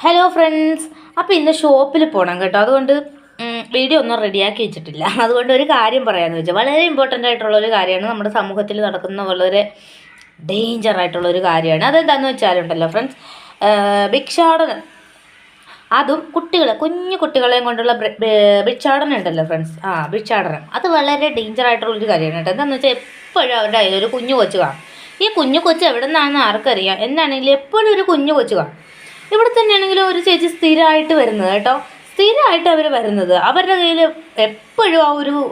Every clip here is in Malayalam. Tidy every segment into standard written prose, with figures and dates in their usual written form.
ഹലോ ഫ്രണ്ട്സ്, അപ്പോൾ ഇന്ന് ഷോപ്പിൽ പോകണം കേട്ടോ. അതുകൊണ്ട് വീഡിയോ ഒന്നും റെഡിയാക്കി വെച്ചിട്ടില്ല. അതുകൊണ്ട് ഒരു കാര്യം പറയാമെന്ന് വെച്ചാൽ വളരെ ഇമ്പോർട്ടൻ്റ് ആയിട്ടുള്ളൊരു കാര്യമാണ്. നമ്മുടെ സമൂഹത്തിൽ നടക്കുന്ന വളരെ ഡേഞ്ചർ ആയിട്ടുള്ളൊരു കാര്യമാണ്. അതെന്താണെന്ന് വെച്ചാലുണ്ടല്ലോ ഫ്രണ്ട്സ്, ഭിക്ഷാടനം. അതും കുഞ്ഞു കുട്ടികളെയും കൊണ്ടുള്ള ഭിക്ഷാടനം ഉണ്ടല്ലോ ഫ്രണ്ട്സ്. ഭിക്ഷാടനം അത് വളരെ ഡേഞ്ചർ ആയിട്ടുള്ളൊരു കാര്യമാണ് കേട്ടോ. എന്താണെന്ന് വെച്ചാൽ എപ്പോഴും അവരുടെ കയ്യിൽ ഒരു കുഞ്ഞു കൊച്ചു കാണും. ഈ കുഞ്ഞു കൊച്ചു എവിടെ നിന്നാണെന്ന് ആർക്കറിയാം. എന്നാണെങ്കിലും എപ്പോഴും ഒരു കുഞ്ഞു കൊച്ചു കാണും. ഇവിടെ തന്നെയാണെങ്കിലും ഒരു ചേച്ചി സ്ഥിരമായിട്ട് വരുന്നത് കേട്ടോ. സ്ഥിരമായിട്ട് അവർ വരുന്നത് അവരുടെ കയ്യിൽ എപ്പോഴും ആ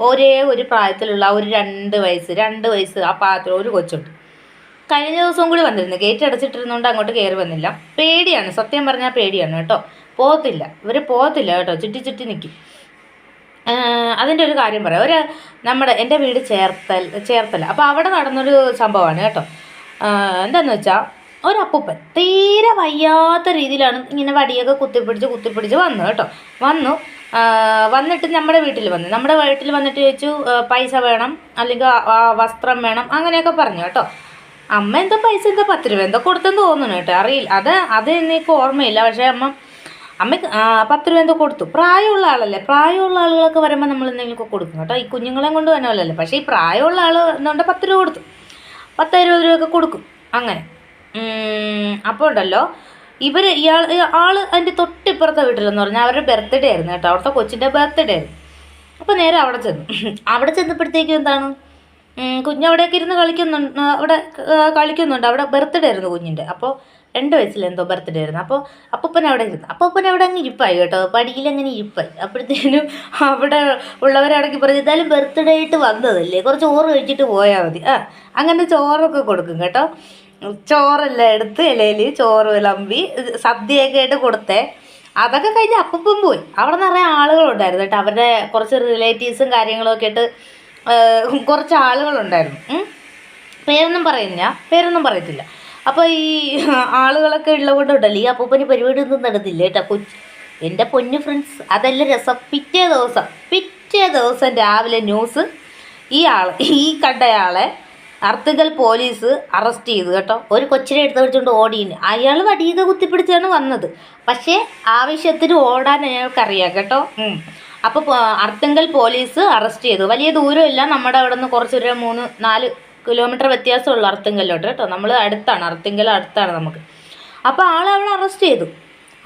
ഒരേ ഒരു പ്രായത്തിലുള്ള ഒരു 2 വയസ്സ് ആ പ്രായത്തിൽ ഒരു കൊച്ചുണ്ട്. കഴിഞ്ഞ ദിവസവും കൂടി വന്നിരുന്നു. ഗേറ്റ് അടച്ചിട്ടിരുന്നുകൊണ്ട് അങ്ങോട്ട് കയറി വന്നില്ല. പേടിയാണ്, സത്യം പറഞ്ഞാൽ പേടിയാണ് കേട്ടോ. ഇവർ പോകത്തില്ല കേട്ടോ. ചുറ്റി നിൽക്കും. അതിൻ്റെ ഒരു കാര്യം പറയാം. എൻ്റെ വീട് ചേർത്തല. അപ്പോൾ അവിടെ നടന്നൊരു സംഭവമാണ് കേട്ടോ. എന്താണെന്ന് വെച്ചാൽ ഒരപ്പൂപ്പൻ തീരെ വയ്യാത്ത രീതിയിലാണ് ഇങ്ങനെ വടിയൊക്കെ കുത്തിപ്പിടിച്ച് വന്നു കേട്ടോ. വന്നിട്ട് നമ്മുടെ വീട്ടിൽ വന്നിട്ട് ചോദിച്ചു, പൈസ വേണം, അല്ലെങ്കിൽ വസ്ത്രം വേണം, അങ്ങനെയൊക്കെ പറഞ്ഞു കേട്ടോ. അമ്മ എന്തോ പൈസ 10 രൂപ എന്തോ കൊടുത്തെന്ന് തോന്നുന്നു കേട്ടോ. അറിയില്ല, അത് എനിക്ക് ഓർമ്മയില്ല. പക്ഷേ അമ്മയ്ക്ക് 10 രൂപ എന്തോ കൊടുത്തു. പ്രായമുള്ള ആളല്ലേ, പ്രായമുള്ള ആളുകളൊക്കെ വരുമ്പോൾ നമ്മൾ എന്തെങ്കിലുമൊക്കെ കൊടുക്കും കേട്ടോ. ഈ കുഞ്ഞുങ്ങളെ കൊണ്ട് തന്നെ അല്ലല്ലോ. പക്ഷേ ഈ പ്രായമുള്ള ആൾ എന്തുകൊണ്ട് 10 രൂപ കൊടുത്തു, 10-20 രൂപയൊക്കെ കൊടുക്കും അങ്ങനെ. അപ്പോൾ ഉണ്ടല്ലോ ആള് അതിൻ്റെ തൊട്ടിപ്പുറത്തെ വീട്ടിലെന്ന് പറഞ്ഞാൽ അവരുടെ ബർത്ത്ഡേ ആയിരുന്നു കേട്ടോ. അവിടുത്തെ കൊച്ചിൻ്റെ ബർത്ത്ഡേ ആയിരുന്നു. അപ്പോൾ നേരെ അവിടെ ചെന്നപ്പോഴത്തേക്കും എന്താണ്, കുഞ്ഞവിടെയൊക്കെ ഇരുന്ന് കളിക്കുന്നുണ്ട്. അവിടെ ബർത്ത്ഡേ ആയിരുന്നു കുഞ്ഞിൻ്റെ. അപ്പോൾ 2 വയസ്സിലെന്തോ ബർത്ത്ഡേ ആയിരുന്നു. അപ്പോൾ അപ്പൂപ്പൻ അവിടെ അങ്ങ് ഇരിപ്പായി കേട്ടോ. പടിയിലങ്ങനെ ഇരിപ്പായി. അപ്പോഴത്തേനും അവിടെ ഉള്ളവരടക്കി പറഞ്ഞു, എന്തായാലും ബർത്ത്ഡേ ആയിട്ട് വന്നതല്ലേ, കുറച്ച് ചോറ് കഴിച്ചിട്ട് പോയാൽ മതി. അങ്ങനെ ചോറൊക്കെ കൊടുക്കും കേട്ടോ. ചോറെല്ലാം എടുത്ത് ഇലയിൽ ചോറ് വിളമ്പി സദ്യയൊക്കെ ആയിട്ട് കൊടുത്തേ. അതൊക്കെ കഴിഞ്ഞ് അപ്പൂപ്പൻ പോയി. അവിടെ നിറയെ ആളുകളുണ്ടായിരുന്നു കേട്ടോ. അവരുടെ കുറച്ച് റിലേറ്റീവ്സും കാര്യങ്ങളൊക്കെ ആയിട്ട് കുറച്ച് ആളുകളുണ്ടായിരുന്നു. പേരൊന്നും പറയത്തില്ല. അപ്പോൾ ഈ ആളുകളൊക്കെ ഉള്ളത് കൊണ്ടുണ്ടല്ലോ ഈ അപ്പൂപ്പന് പരിപാടി ഒന്നും നടന്നില്ല കേട്ടോ. എൻ്റെ പൊന്നു ഫ്രണ്ട്സ്, അതെല്ലാം രസം. പിറ്റേ ദിവസം രാവിലെ ന്യൂസ്, ഈ കണ്ടയാളെ അർത്തുങ്കൽ പോലീസ് അറസ്റ്റ് ചെയ്തു കേട്ടോ. ഒരു കൊച്ചിനെ എടുത്ത് വെച്ചുകൊണ്ട് ഓടിയിന്. അയാൾ വടിയൊക്കെ കുത്തിപ്പിടിച്ചാണ് വന്നത്. പക്ഷേ ആവശ്യത്തിന് ഓടാൻ അയാൾക്കറിയാം കേട്ടോ. അപ്പോൾ അർത്തുങ്കൽ പോലീസ് അറസ്റ്റ് ചെയ്തു. വലിയ ദൂരമില്ല, നമ്മുടെ അവിടെ നിന്ന് കുറച്ചൊരു 3-4 കിലോമീറ്റർ വ്യത്യാസമുള്ളൂ അർത്തുങ്കലിലോട്ട് കേട്ടോ. നമ്മൾ അർത്തുങ്കൽ അടുത്താണ് നമുക്ക്. അപ്പോൾ ആളെ അവിടെ അറസ്റ്റ് ചെയ്തു.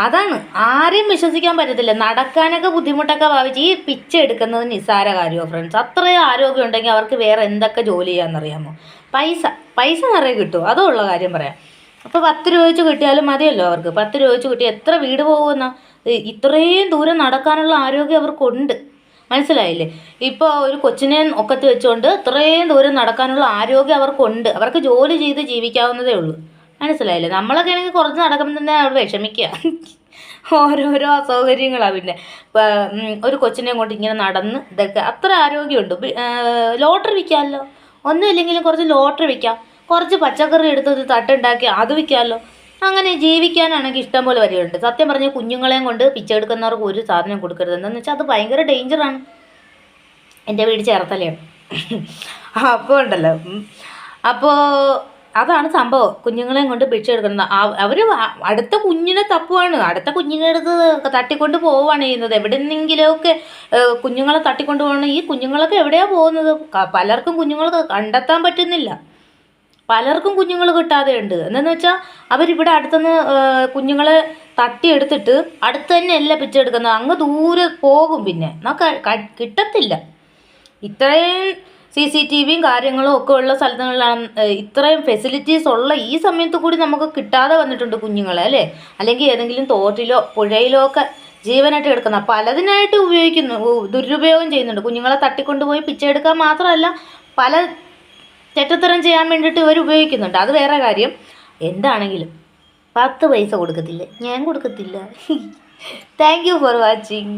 അതാണ്, ആരെയും വിശ്വസിക്കാൻ പറ്റത്തില്ല. നടക്കാനൊക്കെ ബുദ്ധിമുട്ടൊക്കെ ഭാവിച്ച് ഈ പിച്ച എടുക്കുന്നത് നിസ്സാര കാര്യമോ ഫ്രണ്ട്സ്. അത്രയും ആരോഗ്യം ഉണ്ടെങ്കിൽ അവർക്ക് വേറെ എന്തൊക്കെ ജോലി ചെയ്യാമെന്നറിയാമോ? പൈസ നിറയെ കിട്ടും, അതുള്ള കാര്യം പറയാം. അപ്പോൾ 10 രൂപ വെച്ച് കിട്ടിയാലും മതിയല്ലോ അവർക്ക്. 10 രൂപ വെച്ച് കിട്ടി എത്ര വീട് പോകുമെന്ന? ഇത്രയും ദൂരം നടക്കാനുള്ള ആരോഗ്യം അവർക്കുണ്ട്, മനസ്സിലായില്ലേ? ഇപ്പോൾ ഒരു കൊച്ചിനെ ഒക്കത്ത് വെച്ചുകൊണ്ട് ഇത്രയും ദൂരം നടക്കാനുള്ള ആരോഗ്യം അവർക്കുണ്ട്. അവർക്ക് ജോലി ചെയ്ത് ജീവിക്കാവുന്നതേ ഉള്ളൂ, മനസ്സിലായില്ലേ? നമ്മളൊക്കെ ആണെങ്കിൽ കുറച്ച് നടക്കുമ്പോൾ തന്നെ അവിടെ വിഷമിക്കുക. ഓരോരോ അസൗകര്യങ്ങളാണ്. പിന്നെ ഒരു കൊച്ചിനെ കൊണ്ട് ഇങ്ങനെ നടന്ന് ഇതൊക്കെ അത്ര ആരോഗ്യമുണ്ട്. ലോട്ടറി വിൽക്കാമല്ലോ, ഒന്നുമില്ലെങ്കിലും കുറച്ച് ലോട്ടറി വിൽക്കാം, കുറച്ച് പച്ചക്കറി എടുത്ത് തട്ടുണ്ടാക്കി അത് വിൽക്കാമല്ലോ. അങ്ങനെ ജീവിക്കാനാണെങ്കിൽ ഇഷ്ടം പോലെ വരികയുണ്ട്. സത്യം പറഞ്ഞ കുഞ്ഞുങ്ങളെയും കൊണ്ട് പിച്ചെടുക്കുന്നവർക്ക് ഒരു സാധനം കൊടുക്കരുത്. എന്താണെന്ന് വെച്ചാൽ അത് ഭയങ്കര ഡേഞ്ചറാണ്. എൻ്റെ വീട് ചേർത്തലയാണ്. അപ്പോൾ ഉണ്ടല്ലോ, അപ്പോൾ അതാണ് സംഭവം. കുഞ്ഞുങ്ങളെയും കൊണ്ട് ഭിക്ഷ എടുക്കുന്നത്. അവർ അടുത്ത കുഞ്ഞിനെ തപ്പുവാണ്, അടുത്ത കുഞ്ഞിനെ എടുത്ത് തട്ടിക്കൊണ്ട് പോവുകയാണ് ചെയ്യുന്നത്. എവിടെന്നെങ്കിലുമൊക്കെ കുഞ്ഞുങ്ങളെ തട്ടിക്കൊണ്ട് പോകണം. ഈ കുഞ്ഞുങ്ങളൊക്കെ എവിടെയാണ് പോകുന്നത്? പലർക്കും കുഞ്ഞുങ്ങളെ കണ്ടെത്താൻ പറ്റുന്നില്ല, പലർക്കും കുഞ്ഞുങ്ങൾ കിട്ടാതെ ഉണ്ട്. എന്താണെന്ന് വെച്ചാൽ അവരിവിടെ അടുത്തുനിന്ന് കുഞ്ഞുങ്ങളെ തട്ടിയെടുത്തിട്ട് അടുത്ത് തന്നെ അല്ല പിച്ചെടുക്കുന്നത്, അങ്ങ് ദൂരെ പോകും. പിന്നെ കിട്ടത്തില്ല. ഇത്രയും CCTVയും കാര്യങ്ങളും ഒക്കെ ഉള്ള സ്ഥലങ്ങളിലാണ് ഇത്രയും ഫെസിലിറ്റീസ് ഉള്ള ഈ സമയത്ത് കൂടി നമുക്ക് കിട്ടാതെ വന്നിട്ടുണ്ട് കുഞ്ഞുങ്ങളെ, അല്ലേ? അല്ലെങ്കിൽ ഏതെങ്കിലും തോട്ടിലോ പുഴയിലോ ഒക്കെ ജീവനായിട്ട് എടുക്കുന്ന പലതിനായിട്ട് ദുരുപയോഗം ചെയ്യുന്നുണ്ട്. കുഞ്ഞുങ്ങളെ തട്ടിക്കൊണ്ടുപോയി പിച്ചെടുക്കാൻ മാത്രമല്ല പല തെറ്റത്തരം ചെയ്യാൻ വേണ്ടിയിട്ട് ഇവർ ഉപയോഗിക്കുന്നുണ്ട്. അത് വേറെ കാര്യം. എന്താണെങ്കിലും 10 പൈസ കൊടുക്കത്തില്ല, ഞാൻ കൊടുക്കത്തില്ല. Thank you for watching.